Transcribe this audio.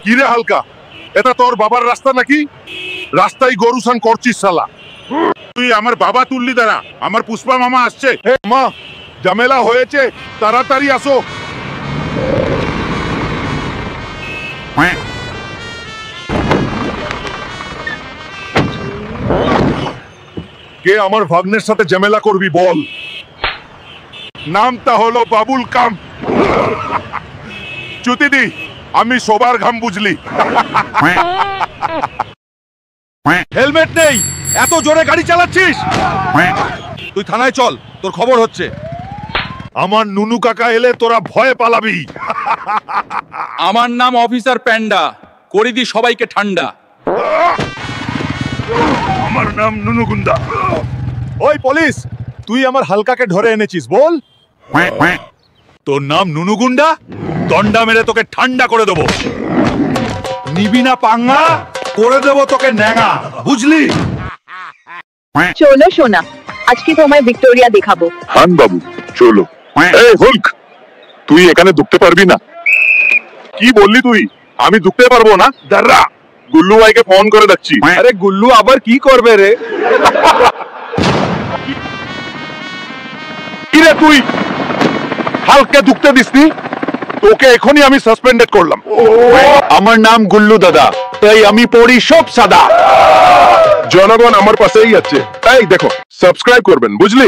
কি রে হালকা, এটা তোর বাবার রাস্তা নাকি? রাস্তায় গরুসান করছিস শালা। তুই আমার বাবা তুললি দাঁড়া, আমার পুষ্পা মামা আসছে। হে মা, ঝামেলা হয়েছে, তাড়াতাড়ি আসো। কে আমার ভাগ্নের সাথে ঝামেলা করবি বল? নামটা হলো বাবুল কাম। চুতিদি, আমি সবার ঘাম বুঝলি। হেলমেট নেই, এত জোরে গাড়ি চালাচ্ছিস? তুই থানায় চল, তোর খবর হচ্ছে। আমার নুনু কাকা এলে তোরা ভয়ে পালাবি। আমার নাম অফিসার প্যান্ডা, করে দি সবাইকে ঠান্ডা। আমার নাম নুনুগুন্ডা। ওই পুলিশ, তুই আমার হালকাকে ধরে এনেছিস বল। তোর নাম নুনুগুন্ডা? দন্ডা মেরে তোকে ঠান্ডা করে দেবো। নিবি না পাঙ্গা, করে দেবো তোকে ন্যাঙা, বুঝলি? চলো সোনা, আজকে তোমায় ভিক্টোরিয়া দেখাবো। হান বাবু চলো। এই হুলক, তুই এখানে ঢুকতে পারবি না। কি বললি তুই? আমি ঢুকতে পারবো না? দাঁড়া, গুল্লু ভাইকে ফোন করে দেখছি। আরে গুল্লু আবার কি করবে রে? কি রে তুই হালকে ঢুকতে দিসনি? তোকে এখনই আমি সাসপেন্ডেড করলাম। আমার নাম গুল্লু দাদা, তাই আমি পড়ি সব সাদা। জনগণ আমার পাশেই আছে, তাই দেখো সাবস্ক্রাইব করবেন, বুঝলি?